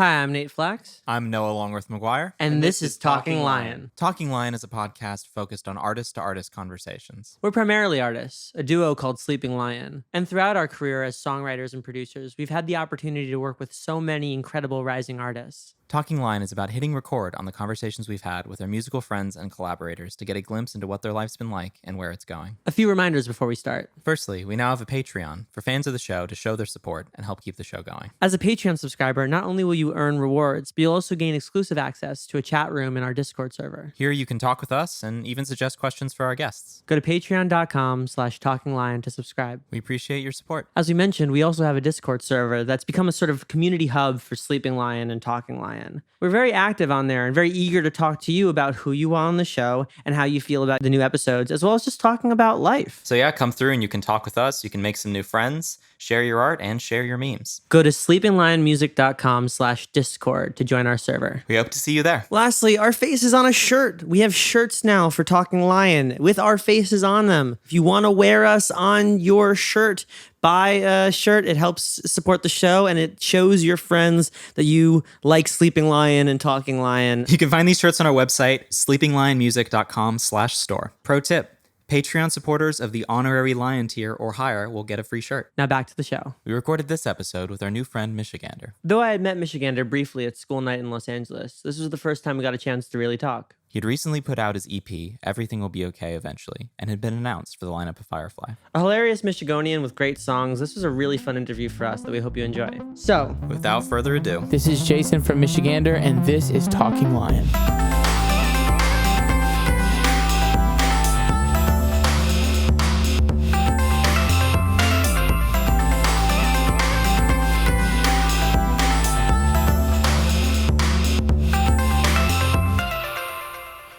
Hi, I'm Nate Flax. I'm Noah Longworth-McGuire. And this is Talking Lion. Talking Lion is a podcast focused on artist-to-artist conversations. We're primarily artists, a duo called Sleeping Lion. And throughout our career as songwriters and producers, we've had the opportunity to work with so many incredible rising artists. Talking Lion is about hitting record on the conversations we've had with our musical friends and collaborators to get a glimpse into what their life's been like and where it's going. A few reminders before we start. Firstly, we now have a Patreon for fans of the show to show their support and help keep the show going. As a Patreon subscriber, not only will you earn rewards, but you'll also gain exclusive access to a chat room in our Discord server. Here you can talk with us and even suggest questions for our guests. Go to patreon.com/talkinglion to subscribe. We appreciate your support. As we mentioned, we also have a Discord server that's become a sort of community hub for Sleeping Lion and Talking Lion. We're very active on there and very eager to talk to you about who you are on the show and how you feel about the new episodes, as well as just talking about life. So yeah, come through and you can talk with us. You can make some new friends, share your art, and share your memes. Go to sleepinglionmusic.com/discord to join our server. We hope to see you there. Lastly, our face is on a shirt. We have shirts now for Talking Lion with our faces on them. If you want to wear us on your shirt, buy a shirt. It helps support the show, and it shows your friends that you like Sleeping Lion and Talking Lion. You can find these shirts on our website, sleepinglionmusic.com/store. Pro tip, Patreon supporters of the honorary Lion tier or higher will get a free shirt. Now back to the show. We recorded this episode with our new friend, Michigander. Though I had met Michigander briefly at school night in Los Angeles, this was the first time we got a chance to really talk. He had recently put out his EP, Everything Will Be Okay Eventually, and had been announced for the lineup of Firefly. A hilarious Michigonian with great songs, this was a really fun interview for us that we hope you enjoy. So, without further ado, this is Jason from Michigander, and this is Talking Lion.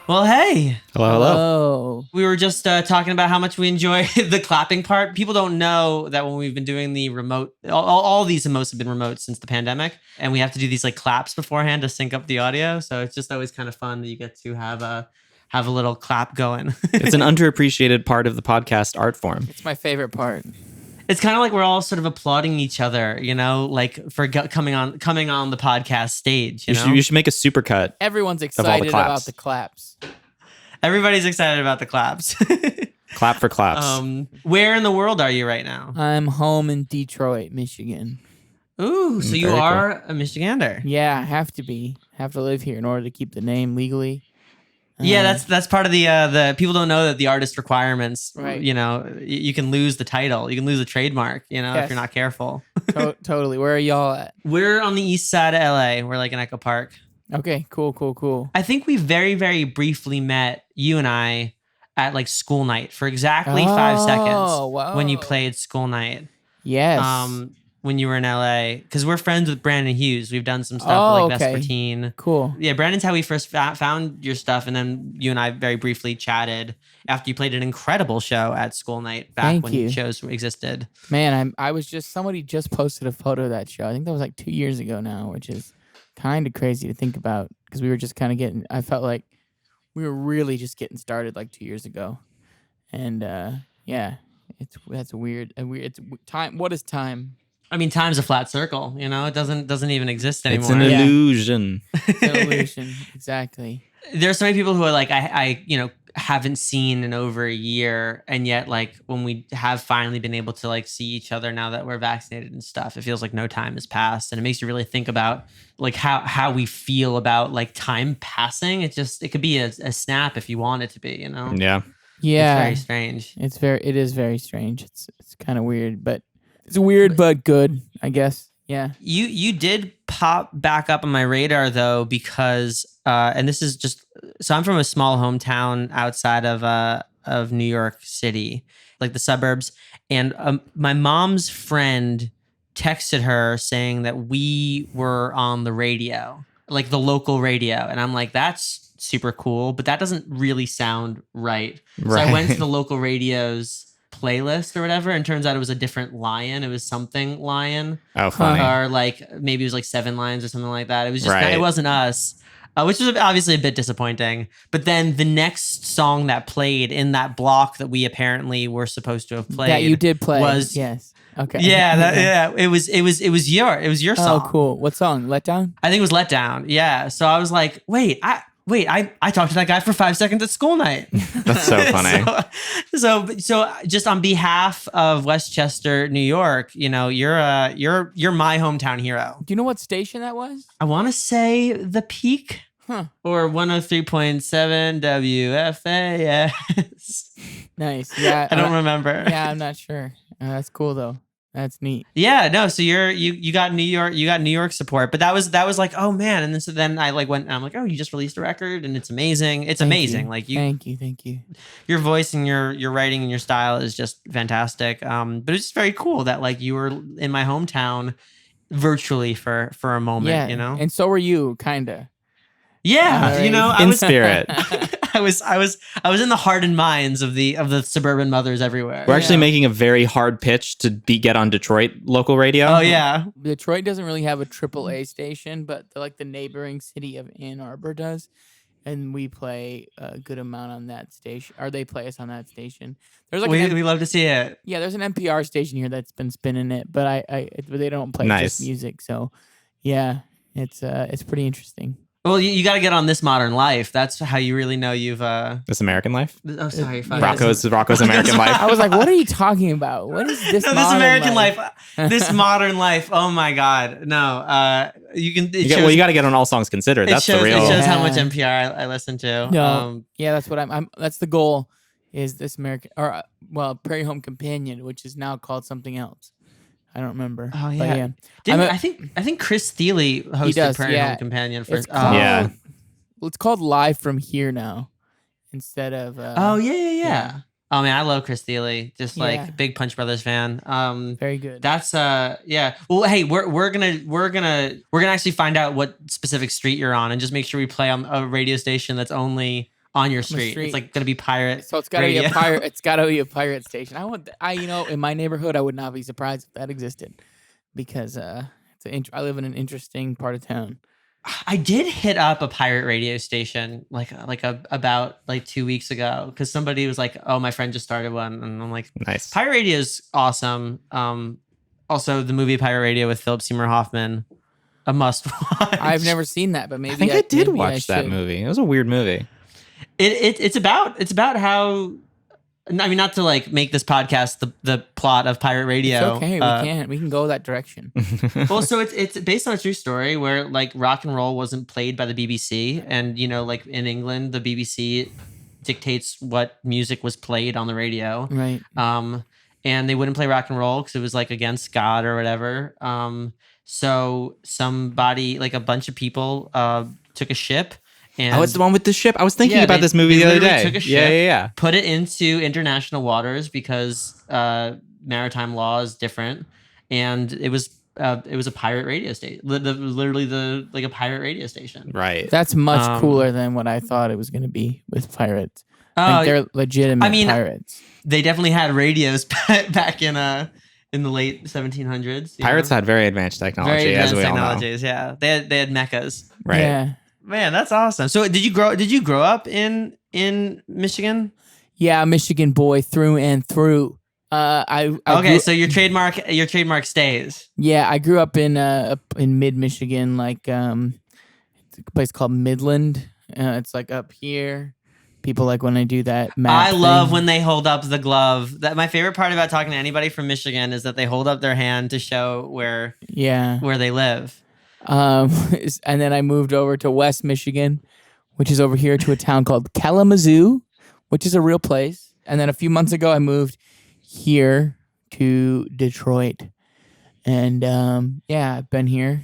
well, hey. Hello. We were just talking about how much we enjoy the clapping part. People don't know that when we've been doing the remote, all these most have been remote since the pandemic, and we have to do these like claps beforehand to sync up the audio. So it's just always kind of fun that you get to have a little clap going. It's an underappreciated part of the podcast art form. It's my favorite part. It's kind of like we're all sort of applauding each other, you know, like for coming on the podcast stage. You should make a supercut. Everyone's excited about the claps. Everybody's excited about the claps. Clap for claps. Where in the world are you right now? I'm home in Detroit, Michigan. Ooh, so you are a Michigander. Yeah, I have to be. Have to live here in order to keep the name legally. Yeah, that's part of the people don't know that the artist requirements. Right. You know, you can lose the title, you can lose the trademark. You know, Yes. if you're not careful. Totally. Where are y'all at? We're on the east side of LA. We're like in Echo Park. Okay, cool. I think we very, very briefly met, you and I, at like school night for exactly 5 seconds wow. when you played school night. Yes. When you were in LA, because we're friends with Brandon Hughes. We've done some stuff with like okay. Vespertine. Cool. Yeah, Brandon's how we first found your stuff, and then you and I very briefly chatted after you played an incredible show at school night back Thank when you. shows existed. Man, somebody just posted a photo of that show. I think that was like 2 years ago now, which is kind of crazy to think about because we were just kind of I felt like we were really just getting started like 2 years ago. And yeah, that's weird. It's time. What is time? I mean, time's a flat circle. You know, it doesn't even exist anymore. It's an illusion. It's an illusion. Exactly. There's so many people who are like, I haven't seen in over a year, and yet like when we have finally been able to like see each other now that we're vaccinated and stuff, it feels like no time has passed, and it makes you really think about like how we feel about like time passing. It could be a snap if you want it to be, you know. Yeah. Yeah. It's very strange. It is very strange. It's kind of weird, but it's weird but good, I guess. Yeah. You did pop back up on my radar though, because and this is just so I'm from a small hometown outside of New York City, like the suburbs, and my mom's friend texted her saying that we were on the radio, like the local radio, and I'm like, that's super cool, but that doesn't really sound right. So I went to the local radio's playlist or whatever, and turns out it was a different lion. It was something lion. Oh, funny. Or like maybe it was like 7 Lions or something like that. It was just Right. it wasn't us. Which was obviously a bit disappointing. But then the next song that played in that block that we apparently were supposed to have played That you did play. was yes. Okay. Yeah, it was your Oh, song. cool. What song? Let Down? I think it was Let Down. Yeah. So I was like, I talked to that guy for 5 seconds at school night. That's so funny. so just on behalf of Westchester, New York, you're my hometown hero. Do you know what station that was? I want to say The Peak Huh. or 103.7 WFAS. Nice. Yeah. I don't remember. Yeah, I'm not sure. That's cool though. That's neat. Yeah, no. So you got New York support, but that was like, oh man. And then I like went and I'm like, oh, you just released a record and it's amazing. It's amazing. Like Thank you. your voice and your writing and your style is just fantastic. But it's just very cool that like you were in my hometown virtually for a moment. Yeah. And so were you, kinda. Yeah, All right. I In was spirit. I was in the heart and minds of the suburban mothers everywhere. We're actually Yeah. making a very hard pitch to get on Detroit local radio. Oh yeah. Detroit doesn't really have a AAA station, but the neighboring city of Ann Arbor does. And we play a good amount on that station, or they play us on that station. There's like We love to see it. yeah, there's an NPR station here that's been spinning it, but but they don't play Nice. just music. So yeah, it's pretty interesting. Well, you got to get on This Modern Life. That's how you really know you've. This American Life. Oh, sorry. Yeah. Rocco's American Life. I was like, what are you talking about? What is this? No, This modern American Life. This Modern Life. Oh my God. No. You can. It You got to get on All Songs Considered. That's shows, the real. It shows how Yeah. much NPR I listen to. No. Yeah, that's what I'm. That's the goal. Is This American Prairie Home Companion, which is now called something else. I don't remember. Oh, But yeah. yeah. I think Chris Thiele hosted does, Prairie yeah. Home Companion for. It's called, Yeah. Well, it's called Live from Here now, instead of. Oh yeah. yeah. Oh man, I love Chris Thiele. Just like Yeah. big Punch Brothers fan. Very good. That's yeah. Well, hey, we're gonna actually find out what specific street you're on and just make sure we play on a radio station that's only on your street. street. It's like gonna be pirate. So it's gotta be radio. a pirate. It's gotta be a pirate station. In my neighborhood, I would not be surprised if that existed, because I live in an interesting part of town. I did hit up a pirate radio station about 2 weeks ago because somebody was like, "Oh, my friend just started one," and I'm like, Nice. "Pirate radio is awesome." Also, the movie Pirate Radio with Philip Seymour Hoffman, a must watch. I've never seen that, but maybe I think I did maybe watch that should. movie. It was a weird movie. It's about how. I mean, not to like make this podcast the plot of pirate radio. It's okay. We can go that direction. Well, so it's based on a true story where like rock and roll wasn't played by the BBC, and like in England, the BBC dictates what music was played on the radio. Right. And they wouldn't play rock and roll because it was like against God or whatever. So somebody, like a bunch of people, took a ship. And Oh, it's the one with the ship. I was thinking Yeah, about this movie they the other literally day. took a Yeah, ship. yeah. put it into international waters because maritime law is different, and it was a pirate radio station. Literally like a pirate radio station. Right. That's much Um, cooler than what I thought it was going to be with pirates. Oh, Like they're legitimate I mean, pirates. they definitely had radios back in the late 1700s. you Pirates know? had very advanced technology, very as advanced we all know. technologies. Yeah, they had mechas. Right. Yeah. Man, that's awesome. So did you grow up in Michigan? Yeah, Michigan boy through and through. I Okay, grew- so your trademark stays. yeah, I grew up in mid Michigan, like it's a place called Midland. It's like up here. People like when I do that map I love thing. when they hold up the glove. That my favorite part about talking to anybody from Michigan is that they hold up their hand to show where they live. And then I moved over to West Michigan, which is over here to a town called Kalamazoo, which is a real place. And then a few months ago, I moved here to Detroit. And I've been here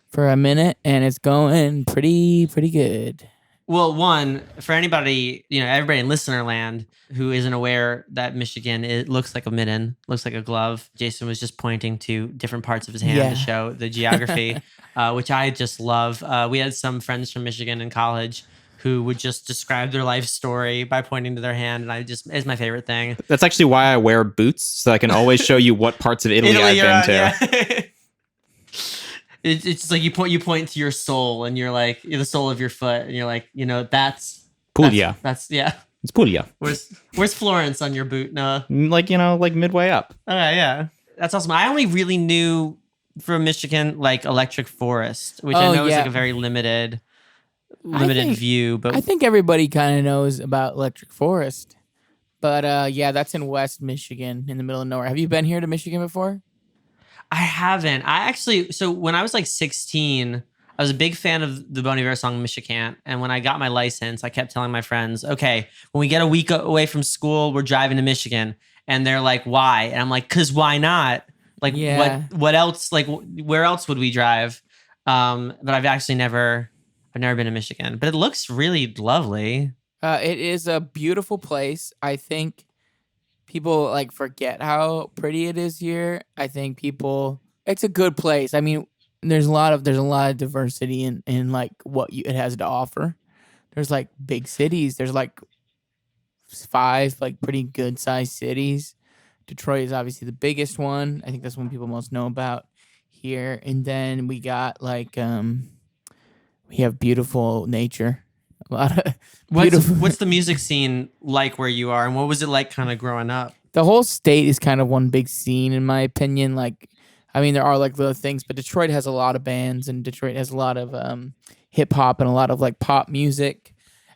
for a minute, and it's going pretty good. Well, one, for anybody, everybody in listener land who isn't aware that Michigan, it looks like a mitten, looks like a glove. Jason was just pointing to different parts of his hand Yeah. to show the geography, which I just love. We had some friends from Michigan in college who would just describe their life story by pointing to their hand, and it's my favorite thing. That's actually why I wear boots, so I can always show you what parts of Italy I've you're been on, to. yeah. It's just like you point to your soul, and you're like the sole of your foot, and you're like, that's Puglia. That's yeah. It's Puglia. Where's Florence on your boot? No. Like midway up. Okay, yeah. That's awesome. I only really knew from Michigan like Electric Forest, which I Oh, know is like yeah. a very limited I think view. But I think everybody kind of knows about Electric Forest. But yeah, that's in West Michigan, in the middle of nowhere. Have you been here to Michigan before? I haven't. I actually, so when I was like 16, I was a big fan of the Bon Iver song Michigan. And when I got my license, I kept telling my friends, okay, when we get a week away from school, we're driving to Michigan. And they're like, why? And I'm like, cause why not? Like Yeah. what else? Like where else would we drive? But I've never been to Michigan, but it looks really lovely. It is a beautiful place. I think people like forget how pretty it is here. I think it's a good place. I mean, there's a lot of diversity in like it has to offer. There's like big cities. There's like 5 like pretty good sized cities. Detroit is obviously the biggest one. I think that's one people most know about here. And then we got like we have beautiful nature. A lot of beautiful. What's the music scene like where you are, and what was it like kind of growing up? The whole state is kind of one big scene, in my opinion. Like, I mean, there are like little things, but Detroit has a lot of bands, and Detroit has a lot of hip hop and a lot of like pop music,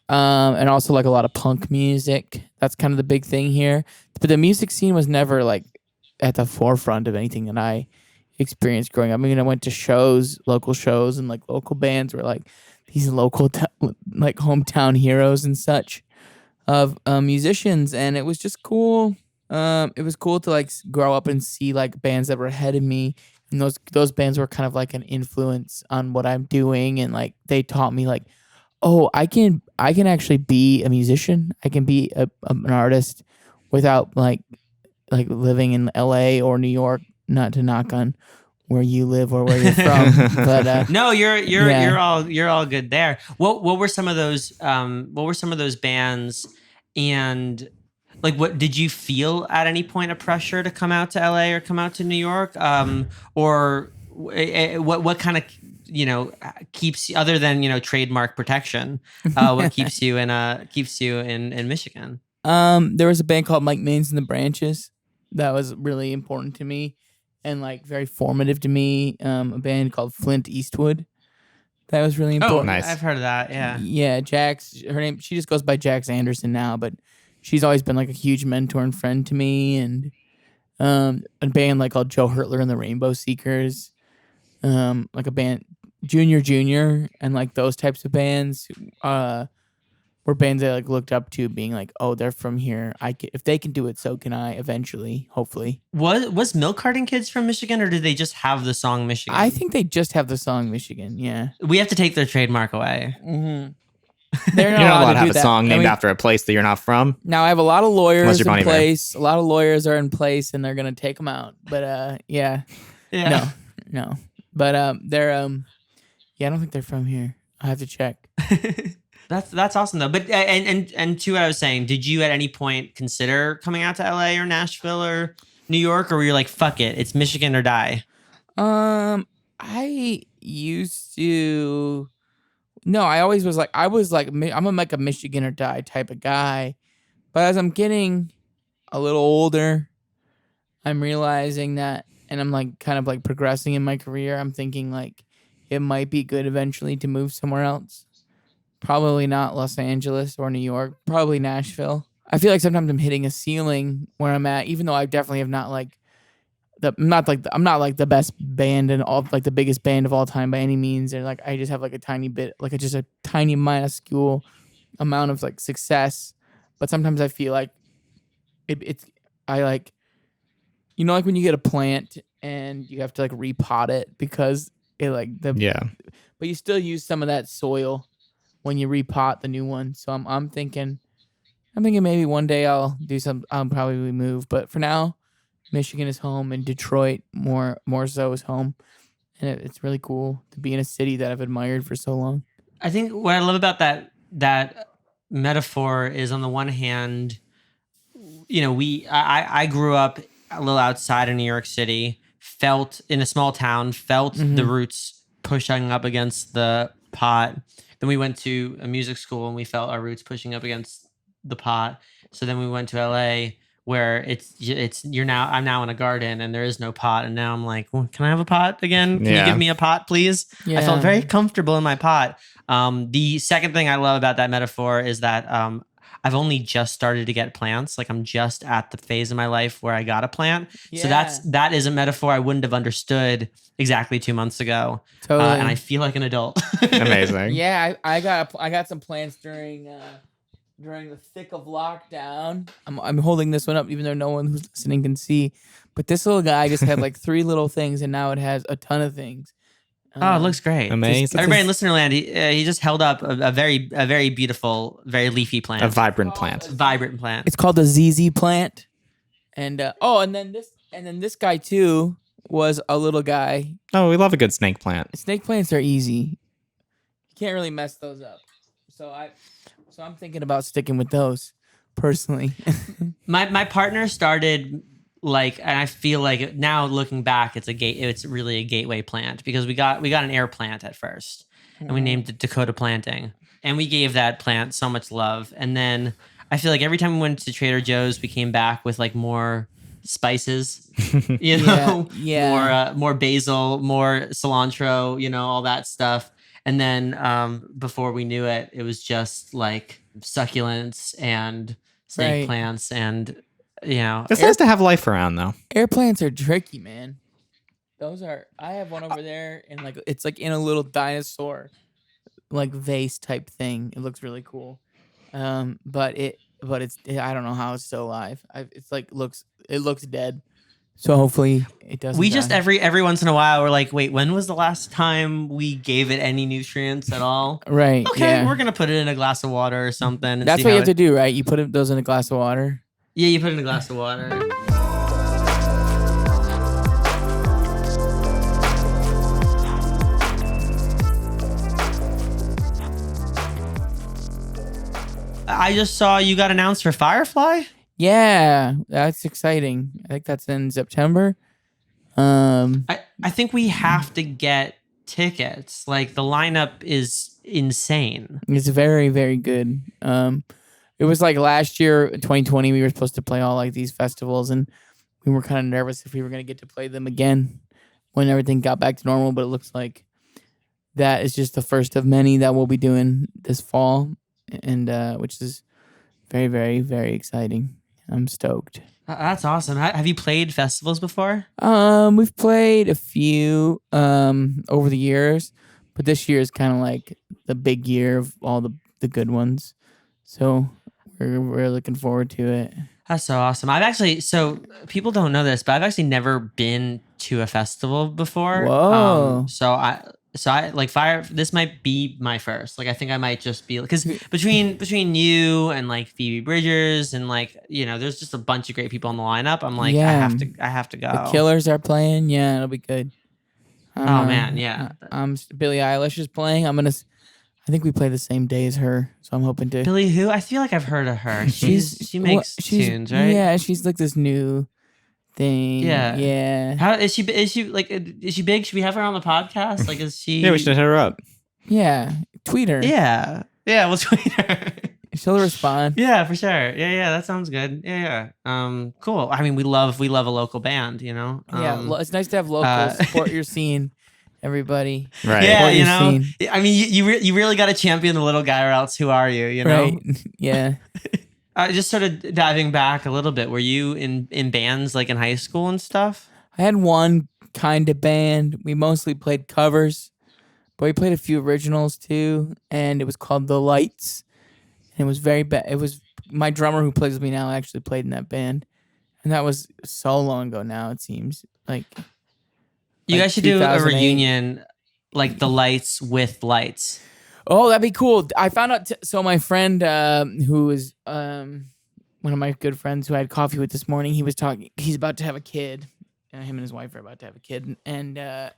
and also like a lot of punk music. That's kind of the big thing here. But the music scene was never like at the forefront of anything that I experienced growing up. I mean, I went to shows, local shows, and like local bands were like these local like hometown heroes and such of musicians, and it was just cool. It was cool to like grow up and see like bands that were ahead of me, and those bands were kind of like an influence on what I'm doing, and like they taught me like, oh, I can actually be a musician. I can be an artist without like living in LA or New York. Not to knock on where you live or where you're from, but No, yeah. you're all good there. What were some of those bands, and like what did you feel at any point of pressure to come out to LA or come out to New York, or what kind of keeps, other than trademark protection, what keeps you in Michigan? There was a band called Mike Mains and the Branches that was really important to me and like very formative to me. A band called Flint Eastwood that was really Oh, important. nice. I've heard of that. Yeah. Yeah, Jax. Her name. She just goes by Jax Anderson now, but she's always been like a huge mentor and friend to me. And a band like called Joe Hurtler and the Rainbow Seekers, like a band Junior, and like those types of bands. Were bands I like looked up to, being like, oh, they're from here. If they can do it, so can I. Eventually, hopefully. Was Milk Carton Kids from Michigan, or did they just have the song Michigan? I think they just have the song Michigan. Yeah. We have to take their trademark away. Mm-hmm. They're not You're not allowed allowed to to have do a that. song I named mean, after a place that you're not from. now I have a lot of lawyers Unless you're in Bon Iver. place. A lot of lawyers are in place, and they're gonna take them out. But yeah, Yeah. no. But they're yeah, I don't think they're from here. I have to check. That's awesome though. But and to what I was saying, did you at any point consider coming out to LA or Nashville or New York, or were you like, fuck it, it's Michigan or die? I used to. No, I always was like, I'm like a Michigan or die type of guy. But as I'm getting a little older, I'm realizing that, and I'm like kind of like progressing in my career. I'm thinking like it might be good eventually to move somewhere else. Probably not Los Angeles or New York. Probably Nashville. I feel like sometimes I'm hitting a ceiling where I'm at, even though I definitely have not like I'm not like the best band and all like the biggest band of all time by any means. And like I just have like a tiny bit, like just a tiny minuscule amount of like success. But sometimes I feel like I like, like when you get a plant and you have to like repot it because it like Yeah. but you still use some of that soil when you repot the new one. So I'm thinking maybe one day I'll probably move, but for now, Michigan is home, and Detroit more so is home, and it's really cool to be in a city that I've admired for so long. I think what I love about that metaphor is, on the one hand, I grew up a little outside of New York City, felt in a small town, felt the roots pushing up against the pot. Then we went to a music school and we felt our roots pushing up against the pot. So then we went to LA, where I'm now in a garden and there is no pot, and now I'm like, well, can I have a pot again? Can you give me a pot, please? I felt very comfortable in my pot. The second thing I love about that metaphor is that I've only just started to get plants. Like I'm just at the phase of my life where I got a plant. So that is a metaphor I wouldn't have understood exactly 2 months ago. Totally. And I feel like an adult. Amazing. Yeah, I got some plants during the thick of lockdown. I'm holding this one up, even though no one who's listening can see. But this little guy just had like 3 little things, and now it has a ton of things. Oh, it looks great. Amazing. Everybody in Listenerland, he just held up a very beautiful, very leafy plant. A vibrant plant. Vibrant plant. It's called a ZZ plant. And and then this guy too was a little guy. Oh, we love a good snake plant. Snake plants are easy. You can't really mess those up. So I'm thinking about sticking with those personally. My partner started and I feel like now looking back, it's really a gateway plant because we got an air plant at first and we named it Dakota Planting, and we gave that plant so much love. And then I feel like every time we went to Trader Joe's, we came back with like more spices, more basil, more cilantro, all that stuff. And then before we knew it, it was just like succulents and snake plants and, It's nice to have life around, though. Air plants are tricky, man. I have one over there, and like it's like in a little dinosaur, like vase type thing. It looks really cool, but I don't know how it's still alive. It looks dead. So hopefully it doesn't. We just every once in a while we're like, wait, when was the last time we gave it any nutrients at all? Right. Okay, we're gonna put it in a glass of water or something. And that's what you have to do, right? You put those in a glass of water. Yeah, you put it in a glass of water. I just saw you got announced for Firefly. Yeah, that's exciting. I think that's in September. I think we have to get tickets. Like the lineup is insane. It's very, very good. It was like last year, 2020, we were supposed to play all like these festivals, and we were kind of nervous if we were going to get to play them again when everything got back to normal. But it looks like that is just the first of many that we'll be doing this fall, and which is very, very, very exciting. I'm stoked. That's awesome. Have you played festivals before? We've played a few over the years, but this year is kind of like the big year of all the good ones. So we're looking forward to it. That's so awesome. So people don't know this, but I've actually never been to a festival before. Whoa. So I like this might be my first. Like I think I might just be because between you and like Phoebe Bridgers and like there's just a bunch of great people on the lineup. I'm like I have to go. The Killers are playing. Yeah, it'll be good. Oh man, yeah. Billie Eilish is playing. I think we play the same day as her, so I'm hoping to. Billie who? I feel like I've heard of her. She makes tunes, right? Yeah, she's like this new thing. Yeah. How is she? Is she big? Should we have her on the podcast? Like, is she? Yeah, we should hit her up. Yeah, tweet her. Yeah, we'll tweet her. She'll respond. Yeah, for sure. Yeah, that sounds good. Yeah. Cool. I mean, we love a local band. Yeah, it's nice to have locals support your scene. Everybody, right? Yeah, I mean, you really got to champion the little guy, or else who are you? You know, right? Yeah. Just sort of diving back a little bit. Were you in bands like in high school and stuff? I had one kind of band. We mostly played covers, but we played a few originals too. And it was called The Lights. And it was very bad. It was my drummer who plays with me now actually played in that band, and that was so long ago now. It seems like. You guys should do a reunion, like The Lights with Lights. Oh, that'd be cool. I found out. So my friend, who is one of my good friends who I had coffee with this morning, he was talking. He's about to have a kid. Him and his wife are about to have a kid, and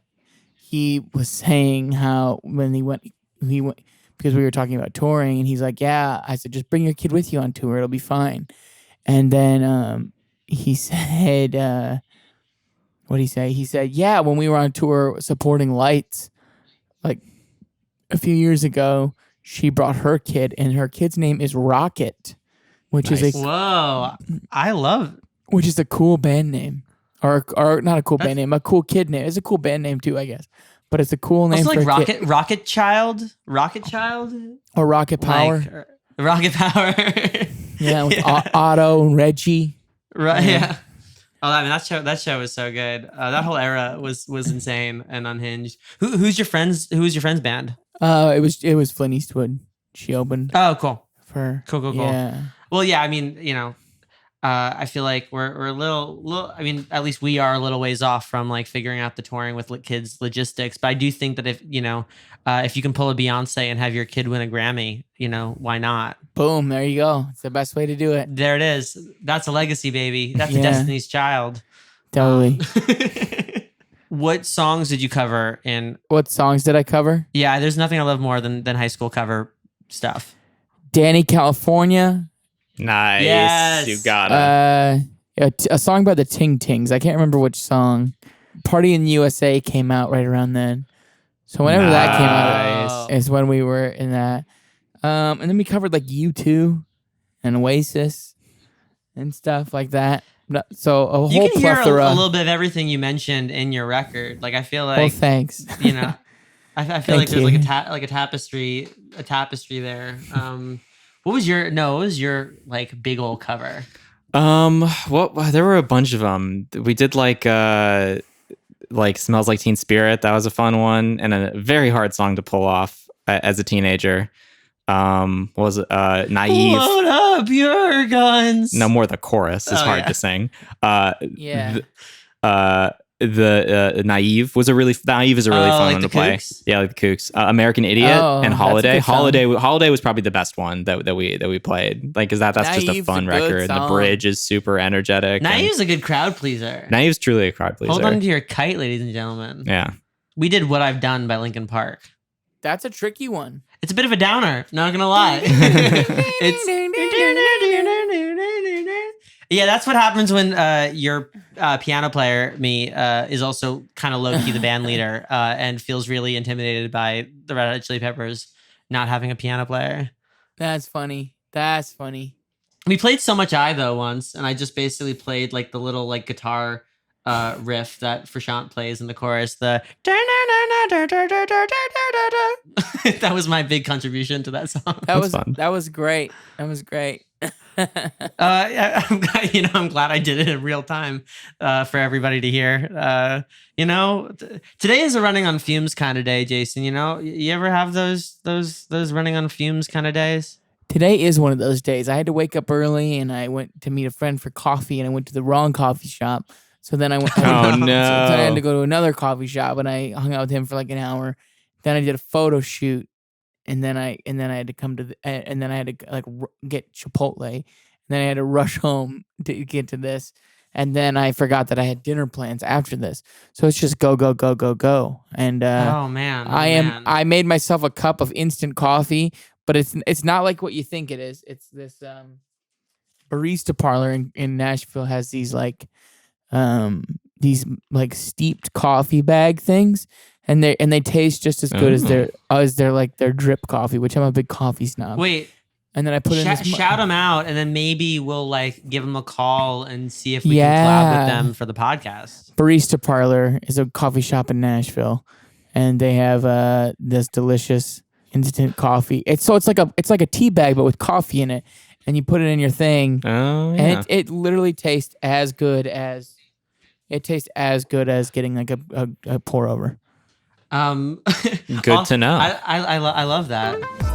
he was saying how when he went because we were talking about touring, and he's like, "Yeah." I said, "Just bring your kid with you on tour. It'll be fine." And then he said. What did he say? He said, yeah, when we were on tour supporting Lights, like a few years ago, she brought her kid, and her kid's name is Rocket, which is Whoa, I love which is a cool band name, or not a cool band name, a cool kid name. It's a cool band name too, I guess. But it's a cool name Also for like a kid. Rocket Child, Or Rocket Power. like, Rocket Power. Yeah, with Otto and Reggie. Right. Yeah. Oh, I mean that show was so good. That whole era was insane and unhinged. Who's your friends? Who was your friend's band? It was Flint Eastwood. She opened Oh, cool. for Cool. Yeah. Well, yeah. I mean, I feel like we're a little. I mean, at least we are a little ways off from like figuring out the touring with kids logistics. But I do think that if you can pull a Beyonce and have your kid win a Grammy, why not? Boom, there you go. It's the best way to do it. There it is. That's a legacy, baby. That's a Yeah. Destiny's Child. Totally. What songs did you cover in? What songs did I cover? Yeah, there's nothing I love more than high school cover stuff. Danny California. Nice. Yes. You got it. A song by the Ting Tings. I can't remember which song. Party in the USA came out right around then. So whenever that came out Nice. is when we were in that. And then we covered like U2 and Oasis and stuff like that. So a whole You can hear plethora. a little bit of everything you mentioned in your record. Like I feel Well, like thanks. I feel like Thank there's like you. a tapestry there. What was your like big old cover? Well, there were a bunch of them. We did like Smells Like Teen Spirit. That was a fun one and a very hard song to pull off as a teenager. Was Naive. Load up your guns. No, more the chorus is hard yeah. to sing. Yeah. The Naive is a really fun like one the to play. Kooks? Yeah, like the Kooks. American Idiot Oh, and that's a Holiday. good song. Holiday was probably the best one that we played. Like, that's just a Naive's fun a good record. The song. bridge is super energetic. Naive's a good crowd pleaser. Naive's truly a crowd pleaser. Hold on to your kite, ladies and gentlemen. Yeah. We did What I've Done by Linkin Park. That's a tricky one. It's a bit of a downer, not gonna lie. Yeah, that's what happens when your piano player, me, is also kind of low-key the band leader and feels really intimidated by the Red Hot Chili Peppers not having a piano player. That's funny. That's funny. We played So Much I, though, once, and I just basically played like the little like guitar riff that Frashant plays in the chorus. That was my big contribution to that song. That fun. That was great. That was great. Yeah, I'm glad I did it in real time for everybody to hear. Today is a running on fumes kind of day, Jason. You ever have those running on fumes kind of days? Today is one of those days. I had to wake up early and I went to meet a friend for coffee and I went to the wrong coffee shop. So then I went. Oh, So no. then I had to go to another coffee shop and I hung out with him for like an hour. Then I did a photo shoot, and then I had to come to and then I had to get Chipotle, and then I had to rush home to get to this, and then I forgot that I had dinner plans after this. So it's just go. And Oh man, I made myself a cup of instant coffee, but it's not like what you think it is. It's this barista parlor in Nashville has these steeped coffee bag things, and they taste just as good as their drip coffee, which I'm a big coffee snob. Wait, And then I put in this shout them out, and then maybe we'll give them a call and see if we can collab with them for the podcast. Barista Parlor is a coffee shop in Nashville, and they have this delicious instant coffee. It's like a tea bag but with coffee in it, and you put it in your thing, Oh, yeah. and it literally tastes as good as getting like a pour over. Good to know. I love that.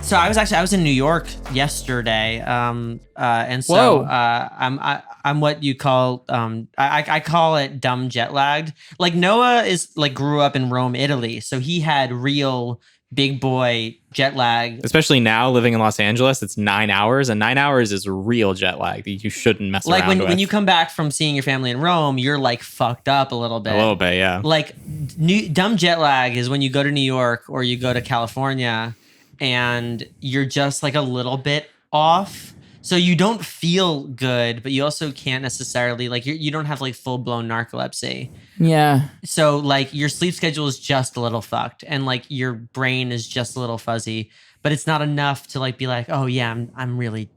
So I was in New York yesterday, and so I'm what you call I call it dumb jet lagged. Like Noah grew up in Rome, Italy, so he had real big boy jet lag. Especially now living in Los Angeles, it's 9 hours, and 9 hours is real jet lag that you shouldn't mess around with. When you come back from seeing your family in Rome, you're fucked up a little bit. A little bit, yeah. Dumb jet lag is when you go to New York or you go to California and you're just a little bit off. So you don't feel good, but you also can't necessarily like you don't have like full blown narcolepsy. Yeah. So like your sleep schedule is just a little fucked, and like your brain is just a little fuzzy, but it's not enough to like be like, oh yeah, I'm really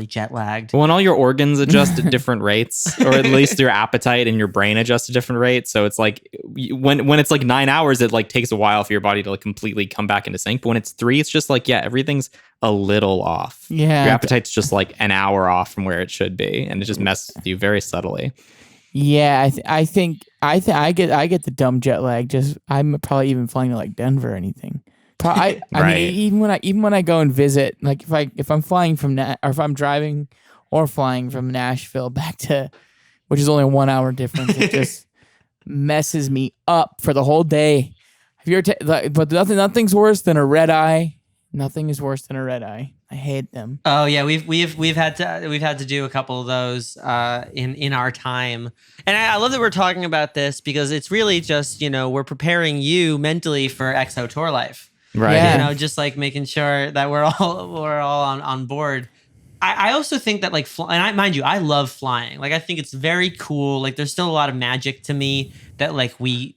jet lagged. When all your organs adjust at different rates, or at least your appetite and your brain adjust at different rates. So it's like when it's like 9 hours, it like takes a while for your body to like completely come back into sync. But when it's 3, it's just like, yeah, everything's a little off. Yeah. Your appetite's just like an hour off from where it should be, and it just messes with you very subtly. Yeah, I think I get the dumb jet lag. Just I'm probably even flying to like Denver or anything. I Right. mean, even when I go and visit, like if I'm flying from or if I'm driving or flying from Nashville back to, which is only a 1 hour difference, it just messes me up for the whole day. Have you ever but nothing's worse than a red eye. Nothing is worse than a red eye. I hate them. Oh yeah, we've had to do a couple of those in our time, and I love that we're talking about this because it's really just we're preparing you mentally for XO tour life, Right. Yeah. just like making sure that we're all on board. I also think that like mind you, I love flying. Like I think it's very cool. Like there's still a lot of magic to me that like we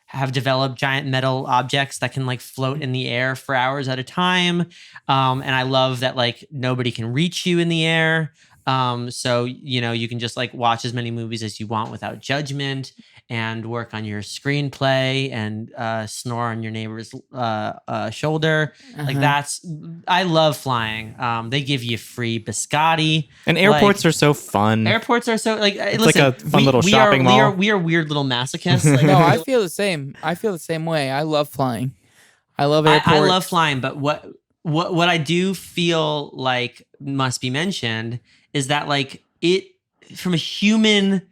have developed giant metal objects that can like float in the air for hours at a time. And I love that like nobody can reach you in the air. So, you can just like watch as many movies as you want without judgment and work on your screenplay and snore on your neighbor's shoulder. Like I love flying. They give you free biscotti. And airports are so fun. Airports are so like It's listen, like a fun little shopping mall. We are weird little masochists. Like, No, I feel the same. I feel the same way. I love flying. I love airports. I love flying, but what I do feel like must be mentioned is that like it from a human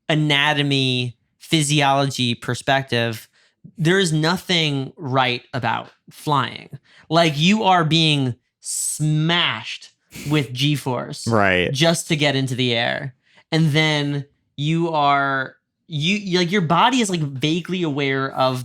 anatomy physiology perspective, there is nothing right about flying. Like you are being smashed with G-force Right. just to get into the air. And then you like your body is like vaguely aware of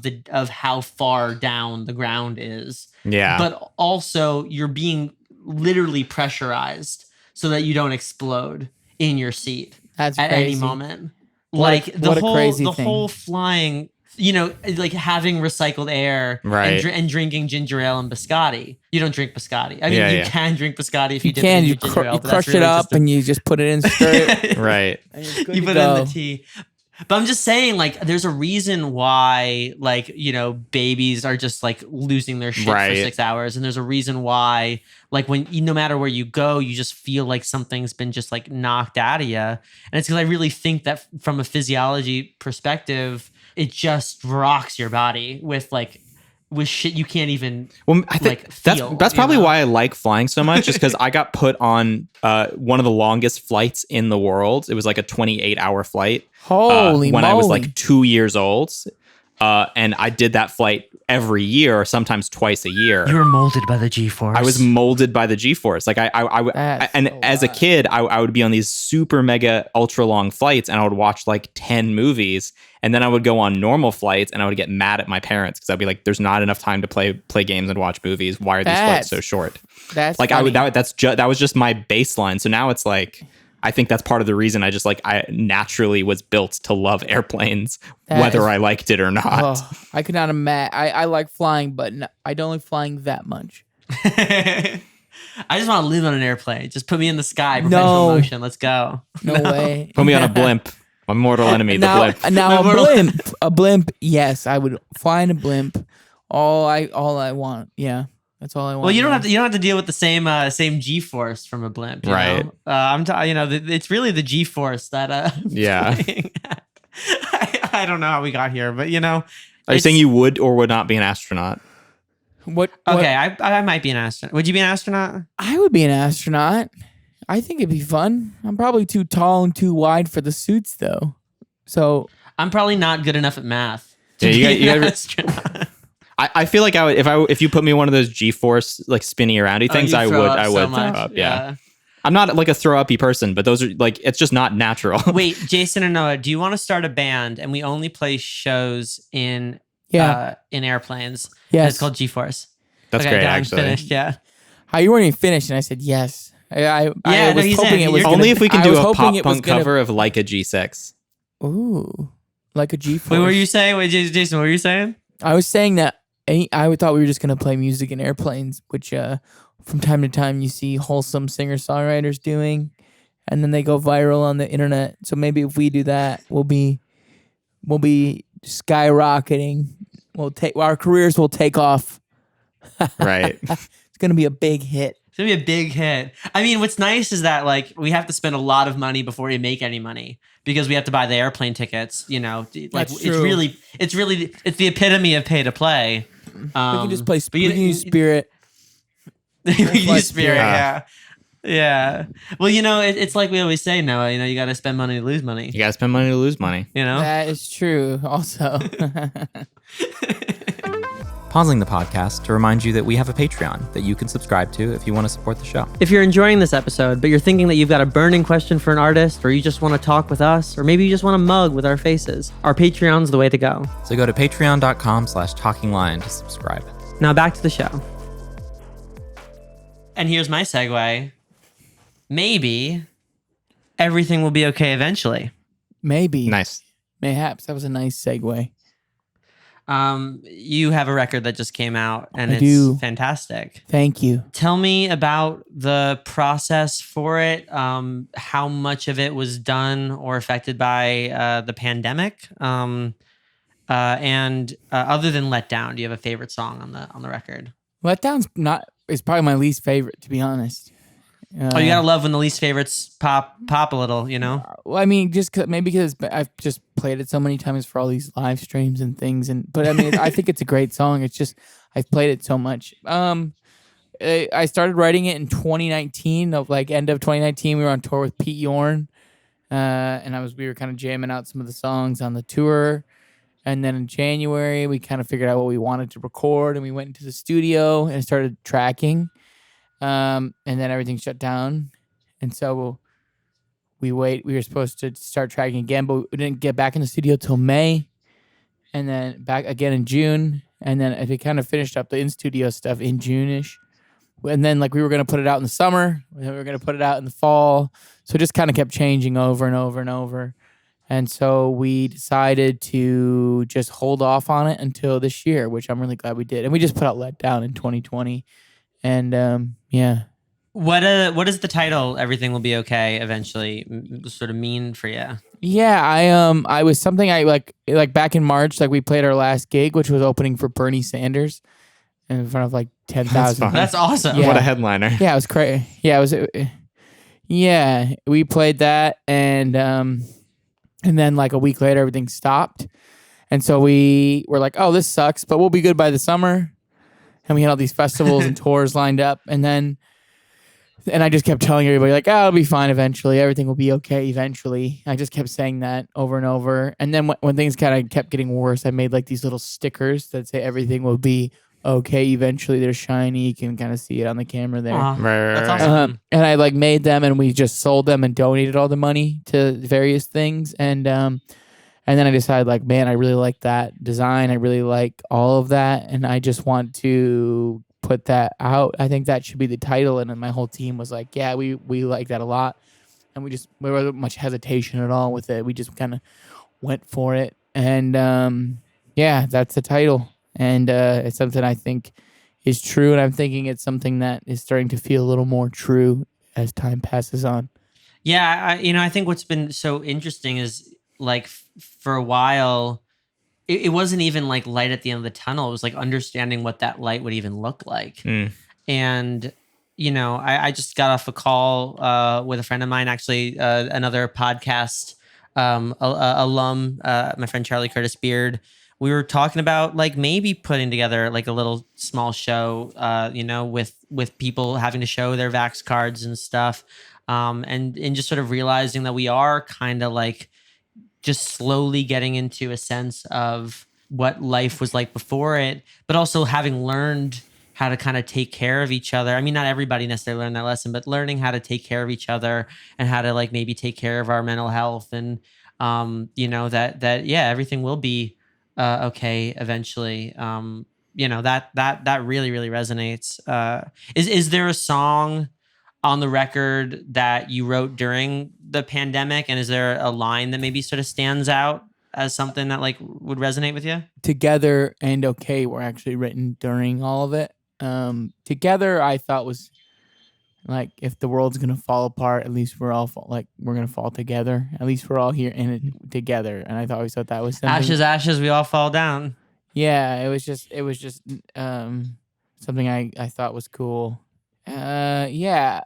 how far down the ground is. Yeah. But also you're being literally pressurized so that you don't explode in your seat That's at crazy. any moment. What a crazy thing. whole flying, like having recycled air Right. and drinking ginger ale and biscotti. You don't drink biscotti. I mean, Yeah, you yeah. can drink biscotti if you, You dip can. it in You, your ginger ale. you but that's crush it really up just a- and you just put it in straight. Right. and it's good You to put it in go. the tea. But I'm just saying, like, there's a reason why, like, babies are just like losing their shit for Right. 6 hours, and there's a reason why, like, no matter where you go, you just feel like something's been just like knocked out of you, and it's because I really think that from a physiology perspective, it just rocks your body with shit you can't even. Well, I think like, that's feel, probably you know? why I like flying so much, is because I got put on one of the longest flights in the world. It was like a 28-hour flight. Holy when moly. I was like 2 years old. And I did that flight every year, or sometimes twice a year. You were molded by the G-force. I was molded by the G-force. Like That's and so as a wild. kid, I would be on these super mega ultra long flights, and I would watch like 10 movies, and then I would go on normal flights, and I would get mad at my parents because I'd be like, "There's not enough time to play games and watch movies. Why are these flights so short?" That's Like funny. that was just my baseline. So now it's like, I think that's part of the reason I naturally was built to love airplanes, That whether is- I liked it or not. Oh, I could not imagine. I like flying, but I don't like flying that much. I just want to live on an airplane. Just put me in the sky, No. perpetual motion. Let's go. No, way. Put me on a blimp. My mortal enemy, the now, blimp. now My a mortal- blimp. A blimp. Yes, I would fly in a blimp. All I want. Yeah, that's all I want. Well, you don't man. have to deal with the same G-force from a blimp, you Right. know? It's really the G-force that Yeah. I don't know how we got here, but Are you it's- saying you would or would not be an astronaut? What? Okay, I might be an astronaut. Would you be an astronaut? I would be an astronaut. I think it'd be fun. I'm probably too tall and too wide for the suits, though. So I'm probably not good enough at math to Yeah, be you an gotta- astronaut. I feel like I would if you put me in one of those G-force like spinny aroundy things, Oh, I you would throw up I so would much. throw up. Yeah. I'm not like a throw uppy person, but those are like, it's just not natural. Wait, Jason and Noah, do you want to start a band and we only play shows in airplanes? yes. It's called G-force. That's Okay, great, I'm actually. finished. Yeah. How you weren't even finished, and I said yes. I Yeah, no, was he's hoping in. it was You're- Only if we can I do was a hoping pop it was punk gonna- cover of like a G6. Ooh, like a G4. Wait, what were you saying? Wait, Jason, what were you saying? I was saying that I thought we were just gonna play music in airplanes, which from time to time you see wholesome singer songwriters doing, and then they go viral on the internet. So maybe if we do that, we'll be skyrocketing. Our careers will take off. Right. It's gonna be a big hit. It's gonna be a big hit. I mean, what's nice is that like we have to spend a lot of money before we make any money because we have to buy the airplane tickets. You know, like That's it's true. really it's the epitome of pay to play. We can just play. but We can use Spirit. we can Like use Spirit. Spirit. Yeah. Well, you know, it's like we always say, Noah. You know, you got to spend money to lose money. You gotta spend money to lose money. You know. That is true. Also, Pausing the podcast to remind you that we have a Patreon that you can subscribe to if you want to support the show. If you're enjoying this episode, but you're thinking that you've got a burning question for an artist, or you just want to talk with us, or maybe you just want to mug with our faces, our Patreon's the way to go. So go to patreon.com/talkinglion to subscribe. Now back to the show. And here's my segue. Maybe everything will be okay eventually. maybe, Nice. mayhaps that was a nice segue. You have a record that just came out, and I it's do. fantastic. Thank you. Tell me about the process for it. How much of it was done or affected by the pandemic? And other than "Let Down," do you have a favorite song on the record? Letdown's is probably my least favorite, to be honest. Oh, you gotta love when the least favorites pop a little, you know. Well, I mean, maybe because I've just played it so many times for all these live streams and things, but I mean, I think it's a great song. It's just I've played it so much. I started writing it in 2019, end of 2019. We were on tour with Pete Yorn, and we were kind of jamming out some of the songs on the tour. And then in January, we kind of figured out what we wanted to record, and we went into the studio and started tracking. And then everything shut down, and so we were supposed to start tracking again, but we didn't get back in the studio till May, and then back again in June, and then we kind of finished up the in-studio stuff in June-ish. And then we were going to put it out in the summer, and then we were going to put it out in the fall, so it just kind of kept changing over and over and over. And so we decided to just hold off on it until this year, which I'm really glad we did. And we just put out Let Down in 2020. And yeah. What does the title "Everything Will Be Okay" eventually sort of mean for you? Yeah, I was something I like back in March, we played our last gig, which was opening for Bernie Sanders in front of 10,000. fun. That's awesome. Yeah. What a headliner. Yeah, it was crazy. Yeah, we played that, and then a week later everything stopped. And so we were like, oh, this sucks, but we'll be good by the summer. And we had all these festivals and tours lined up. And I just kept telling everybody, it'll be fine eventually. Everything will be okay eventually. I just kept saying that over and over. And then when things kind of kept getting worse, I made these little stickers that say everything will be okay eventually. They're shiny. You can kind of see it on the camera there. Aw, Right. that's awesome. And I made them, and we just sold them and donated all the money to various things. And then I decided, man, I really like that design. I really like all of that. And I just want to put that out. I think that should be the title. And then my whole team was like, yeah, we like that a lot. And we wasn't much hesitation at all with it. We just kind of went for it. And yeah, that's the title. And it's something I think is true. And I'm thinking it's something that is starting to feel a little more true as time passes on. Yeah, I think what's been so interesting is for a while, it wasn't even light at the end of the tunnel. It was understanding what that light would even look like. And I just got off a call with a friend of mine, actually, another podcast alum, my friend Charlie Curtis Beard. We were talking about maybe putting together a little small show, with people having to show their Vax cards and stuff, and just sort of realizing that we are kind of just slowly getting into a sense of what life was like before it, but also having learned how to kind of take care of each other. I mean, not everybody necessarily learned that lesson, but learning how to take care of each other and how to maybe take care of our mental health, and that everything will be okay eventually. That really, really resonates. Is there a song on the record that you wrote during the pandemic? And is there a line that maybe sort of stands out as something that like would resonate with you? Together and Okay were actually written during all of it. Together, I thought was like, if the world's gonna fall apart, at least we're all we're gonna fall together. At least we're all here in it together. And I always thought that was something. Ashes, ashes, we all fall down. Yeah, it was just something I thought was cool. Yeah,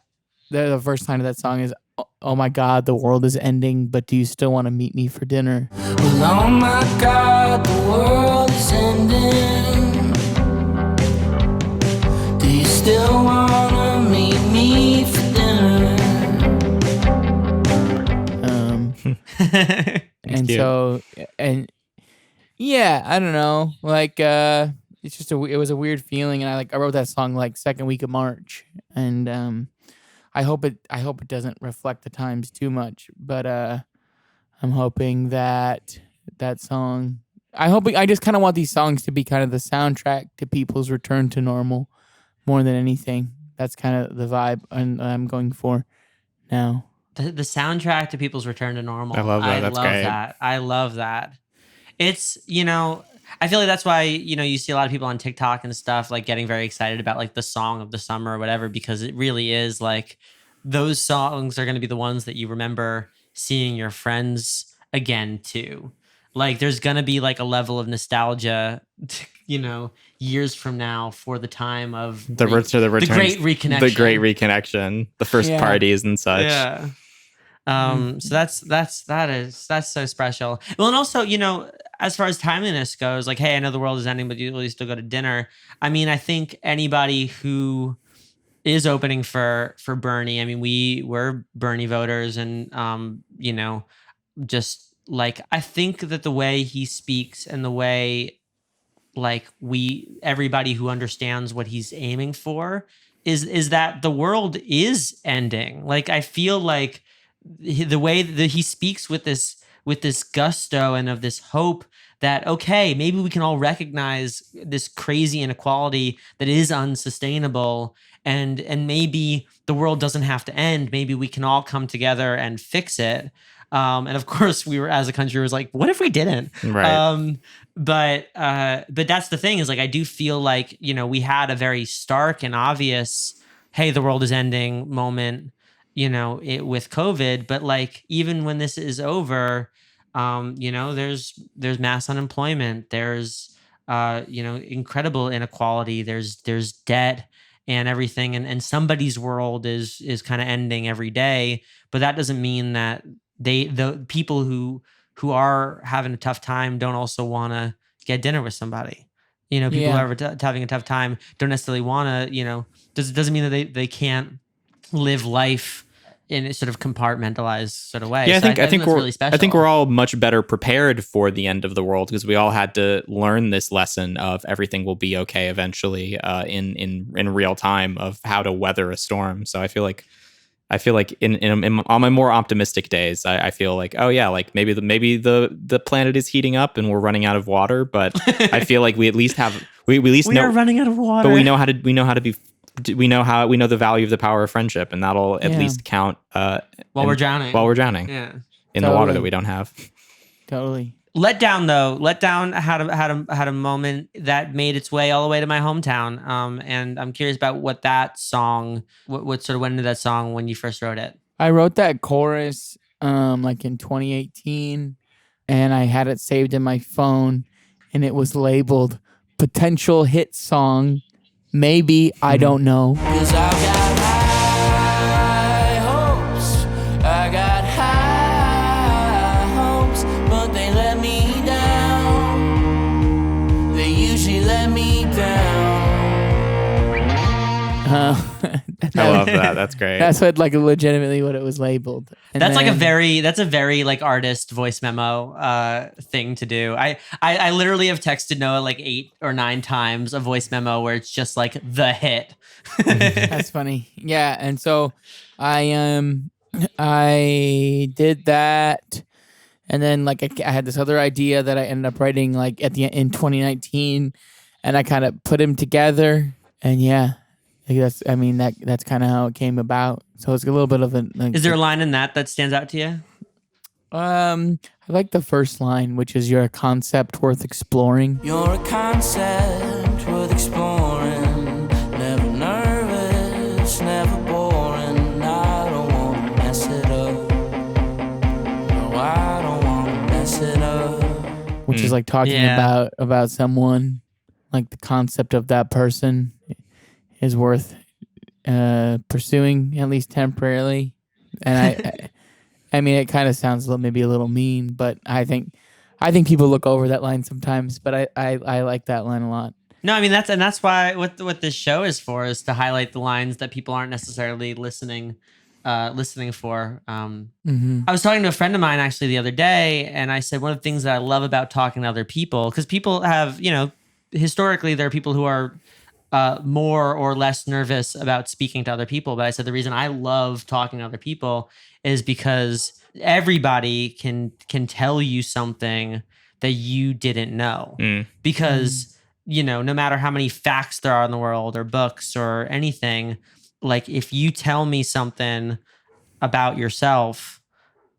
the first line of that song is, "Oh my God, the world is ending, but do you still want to meet me for dinner?" Well, oh my God, the world is ending. Do you still wanna meet me for dinner? And cute. so, and yeah, I don't know, like it's just it was a weird feeling, and I wrote that song like second week of March, and I hope it doesn't reflect the times too much, but I'm hoping that song. I just kind of want these songs to be kind of the soundtrack to people's return to normal, more than anything. That's kind of the vibe I'm going for now. The soundtrack to people's return to normal. I love that. That's love great. that. I love that. It's, I feel like that's why, you see a lot of people on TikTok and stuff like getting very excited about like the song of the summer or whatever, because it really is like those songs are going to be the ones that you remember seeing your friends again too. Like there's going to be like a level of nostalgia, years from now for the time of The return, the great reconnection. the great reconnection, the first Yeah. parties and such. Yeah. So that's so special. Well, and also, as far as timeliness goes, like, hey, I know the world is ending, but you still go to dinner. I mean, I think anybody who is opening for Bernie, I mean, we're Bernie voters, and just like I think that the way he speaks and the way like everybody who understands what he's aiming for is that the world is ending. Like I feel like the way that he speaks with this gusto and of this hope that, okay, maybe we can all recognize this crazy inequality that is unsustainable, and maybe the world doesn't have to end. Maybe we can all come together and fix it. And of course, we were, as a country, was like, what if we didn't? Right. But that's the thing, is like I do feel like we had a very stark and obvious, hey, the world is ending moment, with COVID. But like even when this is over, there's mass unemployment, there's incredible inequality, there's debt and everything, and somebody's world is kind of ending every day. But that doesn't mean that the people who are having a tough time don't also want to get dinner with somebody. People who are having a tough time don't necessarily want to, doesn't mean that they can't live life in a sort of compartmentalized sort of way. Yeah, So I think that's we're really special. I think we're all much better prepared for the end of the world, because we all had to learn this lesson of everything will be okay eventually, in real time, of how to weather a storm. So I feel like on my more optimistic days, I feel like, oh yeah, like maybe the planet is heating up and we're running out of water, but I feel like we at least have we know are running out of water, but we know how to be. We know the value of the power of friendship, and that'll at least count while we're drowning. Yeah, in the water that we don't have. Totally. Let Down had a moment that made its way all the way to my hometown. And I'm curious about what that song, what sort of went into that song when you first wrote it. I wrote that chorus like in 2018, and I had it saved in my phone, and it was labeled potential hit song. Maybe, I don't know. 'Cause I got high hopes, I got high hopes, but they let me down. They usually let me down. I love that. That's great. That's what legitimately what it was labeled. And That's then- a very like artist voice memo thing to do. I literally have texted Noah like 8 or 9 times a voice memo where it's just like the hit. That's funny. Yeah, and so I did that, and then like I had this other idea that I ended up writing like in 2019, and I kind of put them together, and yeah, That's kind of how it came about. So it's a little bit of a. Like, Is there a line in that stands out to you? I like the first line, which is "You're a concept worth exploring." You're a concept worth exploring. Never nervous, never boring. I don't wanna mess it up. No, I don't wanna mess it up. Which is like talking Yeah. about someone, like the concept of that person is worth pursuing, at least temporarily. And I mean, it kind of sounds maybe a little mean, but I think people look over that line sometimes. But I like that line a lot. No, I mean that's why what this show is for, is to highlight the lines that people aren't necessarily listening for. I was talking to a friend of mine actually the other day, and I said one of the things that I love about talking to other people, because people have, historically there are people who are more or less nervous about speaking to other people. But I said the reason I love talking to other people is because everybody can tell you something that you didn't know. Because, no matter how many facts there are in the world or books or anything, like if you tell me something about yourself,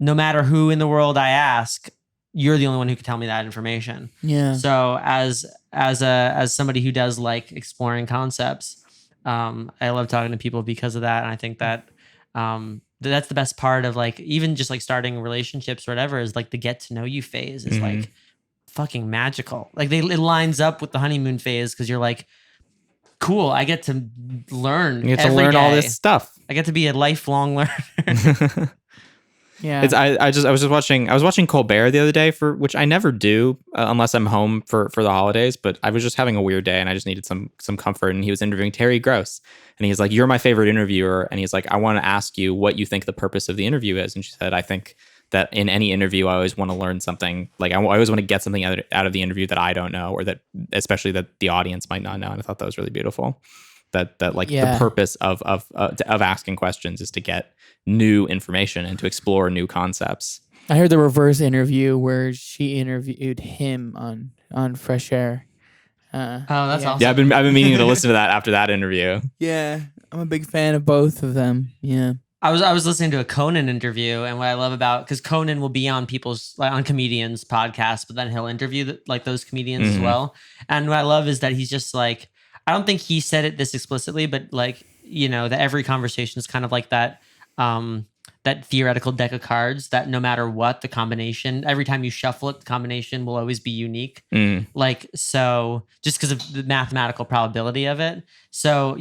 no matter who in the world I ask, you're the only one who can tell me that information. Yeah. So as somebody who does like exploring concepts, I love talking to people because of that. And I think that that's the best part of like even just like starting relationships or whatever, is like the get to know you phase is like fucking magical. Like it lines up with the honeymoon phase, because you're like, cool, I get to learn. You get to learn all this stuff. I get to be a lifelong learner. Yeah. I was watching Colbert the other day, for which I never do unless I'm home for the holidays, but I was just having a weird day and I just needed some comfort, and he was interviewing Terry Gross, and he's like, "You're my favorite interviewer," and he's like, "I want to ask you what you think the purpose of the interview is." And she said, "I think that in any interview I always want to learn something, like I always want to get something out of the interview that I don't know, or that especially that the audience might not know." And I thought that was really beautiful. That like the purpose of asking questions is to get new information and to explore new concepts. I heard the reverse interview where she interviewed him on Fresh Air. Oh, that's awesome. Yeah, I've been meaning to listen to that after that interview. Yeah, I'm a big fan of both of them. Yeah. I was listening to a Conan interview, and what I love about, because Conan will be on on comedians' podcasts, but then he'll interview those comedians as well. And what I love is that he's just like, I don't think he said it this explicitly, but like, that every conversation is kind of like that theoretical deck of cards, that no matter what the combination, every time you shuffle it, the combination will always be unique. Like, so just because of the mathematical probability of it. So,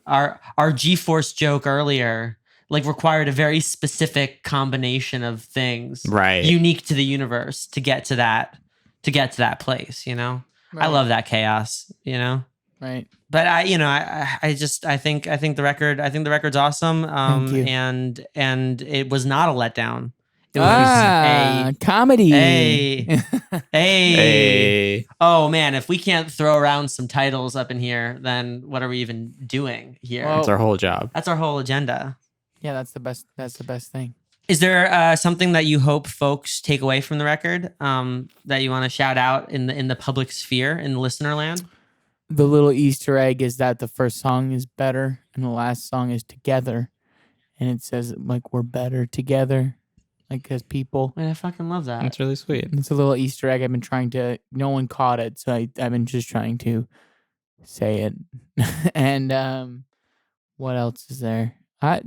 our G-force joke earlier, like, required a very specific combination of things, right, unique to the universe to get to that place. Right. I love that chaos. Right. But I think the record's awesome. Thank you. And it was not a letdown. It was a comedy. Hey. Oh man, if we can't throw around some titles up in here, then what are we even doing here? Well, that's our whole job. That's our whole agenda. Yeah, that's the best thing. Is there something that you hope folks take away from the record, that you want to shout out in the public sphere, in the listener land? The little Easter egg is that the first song is better and the last song is together, and it says like we're better together, like as people. Man, I fucking love that. That's really sweet. It's a little Easter egg. I've been trying to. No one caught it, so I've been just trying to say it. And what else is there? I'm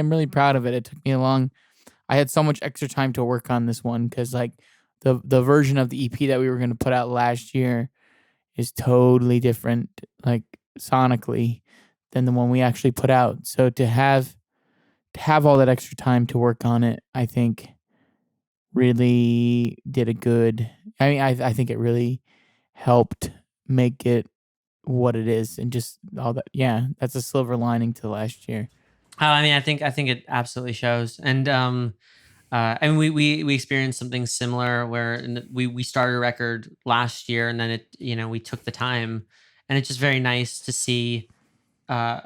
really proud of it. It took me I had so much extra time to work on this one, because like the version of the EP that we were going to put out last year is totally different, like sonically, than the one we actually put out. So to have all that extra time to work on it, I think really did a good. I mean, I think it really helped make it what it is, and just all that. Yeah, that's a silver lining to last year. I mean, I think it absolutely shows. And I mean, we experienced something similar where we started a record last year, and then we took the time, and it's just very nice to see how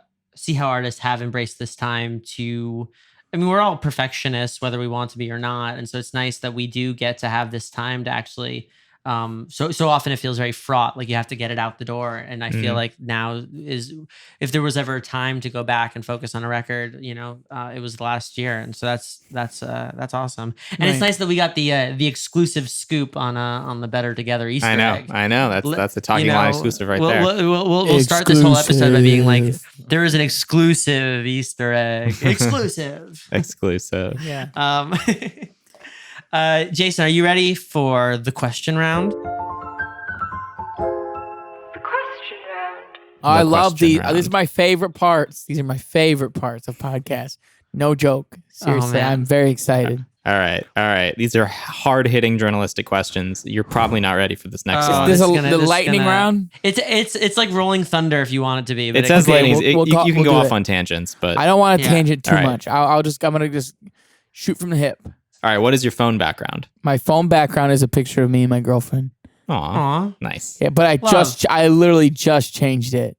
artists have embraced this time to. I mean, we're all perfectionists, whether we want to be or not, and so it's nice that we do get to have this time to actually So often it feels very fraught, like you have to get it out the door. And I feel like now is, if there was ever a time to go back and focus on a record, it was last year. And so that's awesome. And it's nice that we got the exclusive scoop on the Better Together Easter egg. I know. That's the Talking Line exclusive right there. We'll start this whole episode by being like, there is an exclusive Easter egg. Exclusive. Yeah. Jason, are you ready for the question round? I love these. These are my favorite parts. These are my favorite parts of podcasts. No joke. Seriously, I'm very excited. All right. These are hard-hitting journalistic questions. You're probably not ready for this next one. Is this the lightning round? It's like Rolling Thunder if you want it to be. But it says lightning. You can go off on tangents, but I don't want to tangent too All right. much. I'm gonna just shoot from the hip. all right. What is your phone background? My phone background is a picture of me and my girlfriend. Aw, nice. Yeah, but I literally just changed it.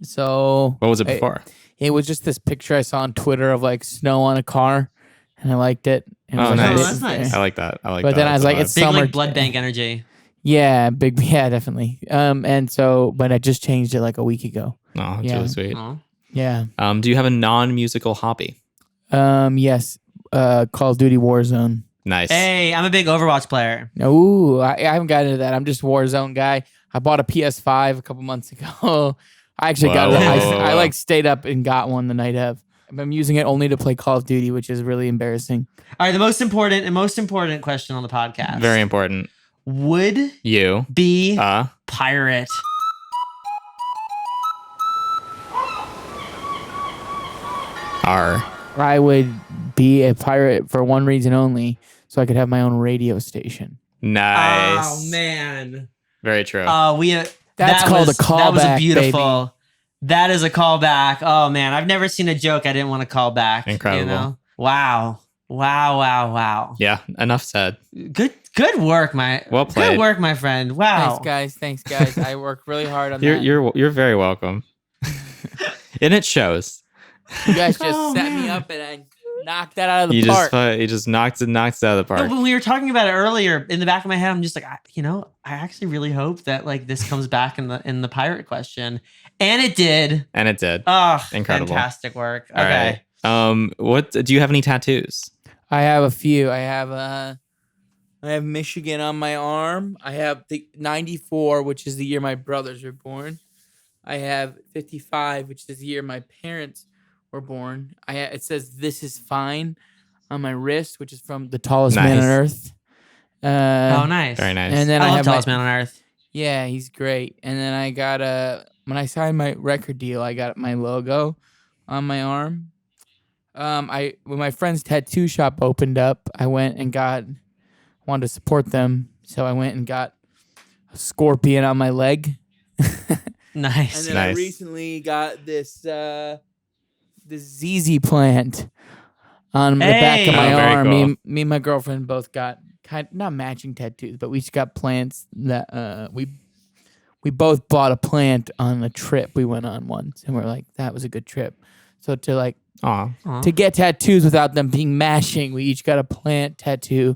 So What was it before? It was just this picture I saw on Twitter of like snow on a car, and I liked it. And it was nice. that's nice. I like that. But then I was like, it's Big summer. like blood bank energy. Yeah, definitely. And so, but I just changed it like a week ago. Oh, that's really sweet. Aw. Yeah. Do you have a non-musical hobby? Yes. Call of Duty Warzone. Nice. Hey, I'm a big Overwatch player. Ooh, I haven't gotten into that. I'm just Warzone guy. I bought a PS5 a couple months ago. I actually got it. I like stayed up and got one the night of. I'm using it only to play Call of Duty, which is really embarrassing. All right, the most important question on the podcast. Very important. Would You be pirate. I would be a pirate for one reason only, so I could have my own radio station. Nice. Oh man. Very true. That's called a callback. That was a beautiful. Baby. That is a callback. Oh man, I've never seen a joke I didn't want to call back. Incredible. Wow. Yeah. Enough said. Good work, Well played. Good work, my friend. Wow. Thanks guys. I work really hard on that. You're very welcome. And it shows. You guys just set me up and I knocked that out of the park. You just knocked it out of the park. When we were talking about it earlier, in the back of my head, I'm just like, I actually really hope that like this comes back in the pirate question, and it did. Oh, incredible! Fantastic work. All okay. Right. What do you have any tattoos? I have a few. I have Michigan on my arm. I have the 94, which is the year my brothers were born. I have 55, which is the year my parents were born. It says "This is fine" on my wrist, which is from the tallest man on earth. Oh, nice. Very nice. And then I I love have tallest man on earth. Yeah, he's great. And then I got when I signed my record deal, I got my logo on my arm. When my friend's tattoo shop opened up, I went and wanted to support them, so I went and got a scorpion on my leg. Nice. And then I recently got this ZZ plant on the back of my arm. Cool. Me and my girlfriend both got not matching tattoos, but we each got plants that we both bought a plant on a trip we went on once, and we're like, that was a good trip. So to get tattoos without them being matching, we each got a plant tattoo,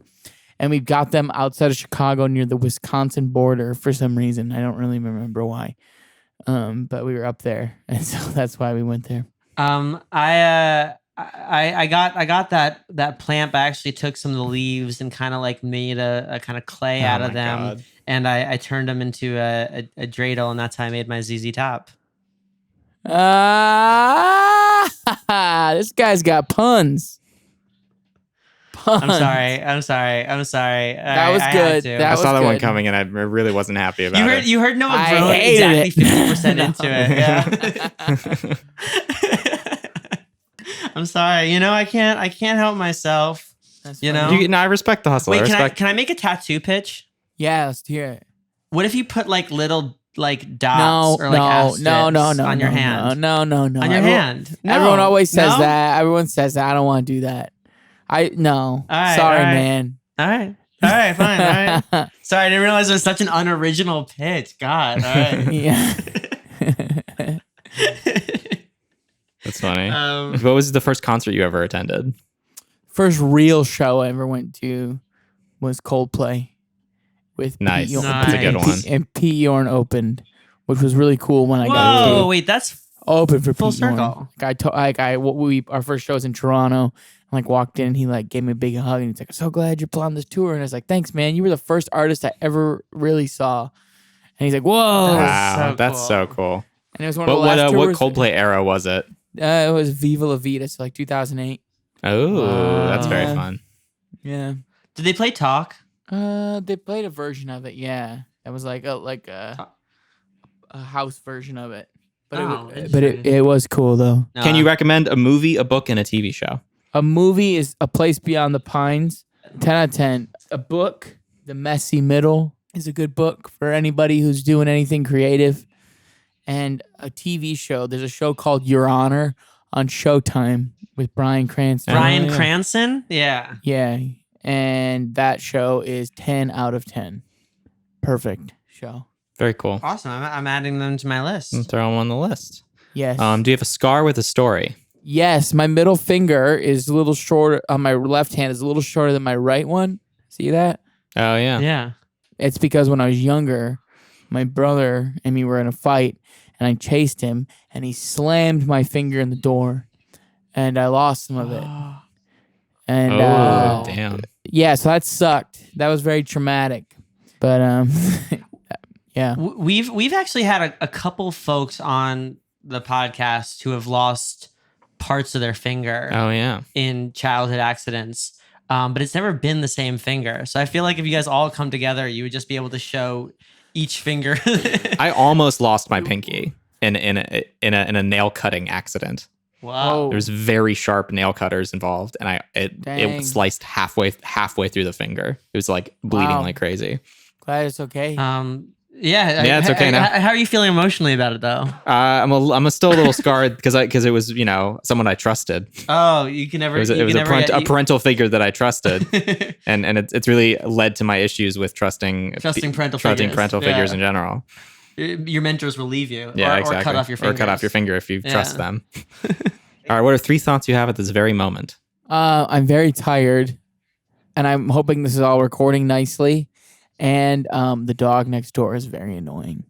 and we got them outside of Chicago near the Wisconsin border for some reason. I don't really remember why. But we were up there, and so that's why we went there. I got that plant, but I actually took some of the leaves and kind of like made a kind of clay out of them, God. and I turned them into a dreidel, and that's how I made my ZZ top. This guy's got puns. I'm sorry. That was good. I saw that one coming, and I really wasn't happy about it. You heard Noah I groan hated exactly it. 50% into it. Yeah. I'm sorry. I can't help myself. That's You funny. know? I respect the hustle. Wait, I respect. can I make a tattoo pitch? Yeah, let's hear it. What if you put like little like dots or like asterisks no, on your hand? No. On your hand. No. Everyone always says No? that. Everyone says that. I don't want to do that. All right, Sorry, all right. man. All right, fine. All right. Sorry, I didn't realize it was such an unoriginal pitch. God. All right. Yeah. That's funny. What was the first concert you ever attended? First real show I ever went to was Coldplay. with Nice. Pete Yorn, That's a good one. And Pete Yorn opened, which was really cool when I got Whoa, to wait, that's open for full Pete Yorn. circle. Our first show was in Toronto. I walked in, and he gave me a big hug, and he's like, "I'm so glad you're put on this tour." And I was like, "Thanks, man. You were the first artist I ever really saw." And he's like, "Whoa!" That's Wow, so that's cool. so cool. And it was one of the last What tours. Coldplay era was it? It was Viva La Vida, so 2008. Oh, that's very Yeah. fun. Yeah. Did they play Talk? They played a version of it. Yeah, it was like a house version of it. But it was cool though. Can you recommend a movie, a book, and a TV show? A movie is A Place Beyond the Pines. 10 out of 10. A book, The Messy Middle, is a good book for anybody who's doing anything creative. And a TV show. There's a show called Your Honor on Showtime with Bryan Cranston. Bryan Cranston? Yeah. Yeah. And that show is 10 out of 10. Perfect show. Very cool. Awesome. I'm adding them to my list. Throw them on the list. Yes. Do you have a scar with a story? Yes. My middle finger is a little shorter. On my left hand is a little shorter than my right one. See that? Oh, yeah. Yeah. It's because when I was younger, my brother and me were in a fight, and I chased him, and he slammed my finger in the door, and I lost some of it. And Damn. yeah, so that sucked. That was very traumatic. But yeah. We've actually had a couple folks on the podcast who have lost parts of their finger Oh, yeah. in childhood accidents. But it's never been the same finger. So I feel like if you guys all come together, you would just be able to show each finger. I almost lost my pinky in a nail cutting accident. Wow. There was very sharp nail cutters involved, and Dang. it sliced halfway through the finger. It was like bleeding Wow. like crazy. Glad it's okay. Yeah, it's okay now. How are you feeling emotionally about it though? I'm still a little scarred because it was someone I trusted. Oh, you can never. It was a parental figure that I trusted, and it's really led to my issues with trusting parental figures. figures in general. Your mentors will leave you, Yeah, or exactly. cut off your fingers. Or cut off your finger if you trust Yeah. them. All right, what are 3 thoughts you have at this very moment? I'm very tired, and I'm hoping this is all recording nicely. And the dog next door is very annoying.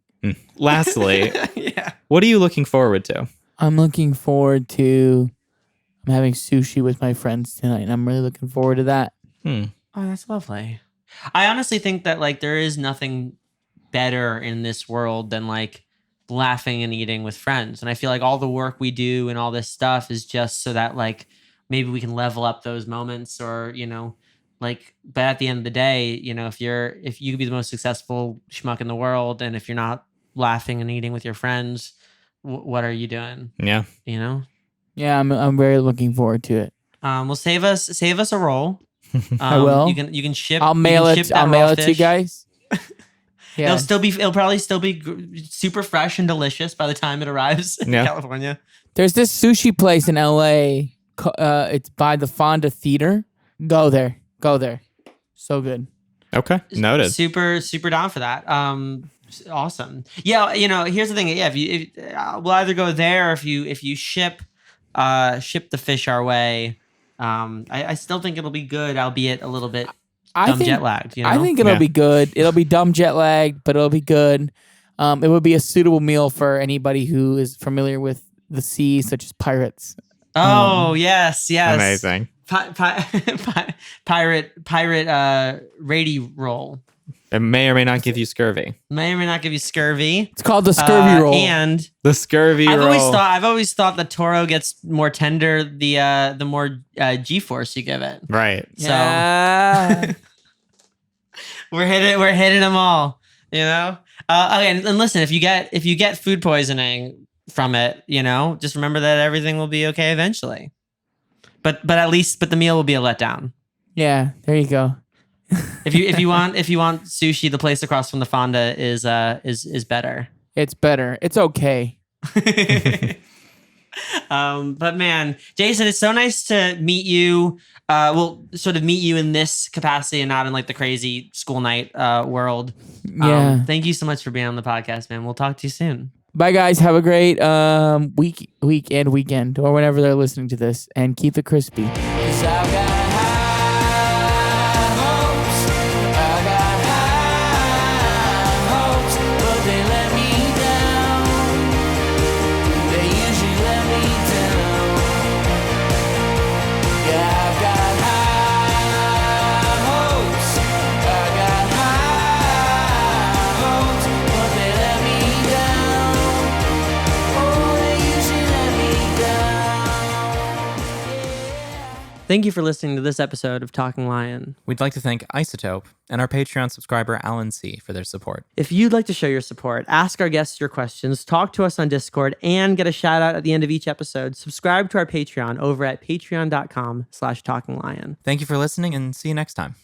Lastly, Yeah. what are you looking forward to? I'm looking forward to. I'm having sushi with my friends tonight, and I'm really looking forward to that. Oh, that's lovely. I honestly think that there is nothing better in this world than laughing and eating with friends. And I feel like all the work we do and all this stuff is just so that maybe we can level up those moments, or but at the end of the day, if you could be the most successful schmuck in the world, and if you're not laughing and eating with your friends, what are you doing? Yeah. Yeah, I'm very looking forward to it. Well, save us a roll. I will. You can ship. I'll mail it. I'll mail it to you guys. Yeah. It'll probably still be super fresh and delicious by the time it arrives in California. There's this sushi place in LA. It's by the Fonda Theater. Go there. So good. Okay. Noted. Super down for that. Awesome. Yeah. Here's the thing. Yeah. We'll either go there, or if you ship the fish our way. I still think it'll be good, albeit a little bit jet lagged. I think it'll be good. It'll be dumb jet lagged, but it'll be good. It would be a suitable meal for anybody who is familiar with the sea, such as pirates. Oh yes. Amazing. Pirate rady roll. It may or may not give you scurvy. May or may not give you scurvy. It's called the scurvy roll. And The scurvy roll. I've always thought the Toro gets more tender the more G-force you give it. Right. So Yeah. we're hitting them all. Okay, and listen, if you get food poisoning from it, just remember that everything will be okay eventually. But the meal will be a letdown. Yeah, there you go. If you want sushi, the place across from the Fonda is better. It's better. It's okay. But man, Jason, it's so nice to meet you. Sort of meet you in this capacity and not in the crazy school night world. Yeah. Thank you so much for being on the podcast, man. We'll talk to you soon. Bye, guys. Have a great week and weekend, or whenever they're listening to this, and keep it crispy. 'Cause I've got high hopes, I got high Thank you for listening to this episode of Talking Lion. We'd like to thank Isotope and our Patreon subscriber Alan C. for their support. If you'd like to show your support, ask our guests your questions, talk to us on Discord, and get a shout out at the end of each episode, subscribe to our Patreon over at patreon.com/talkinglion. Thank you for listening and see you next time.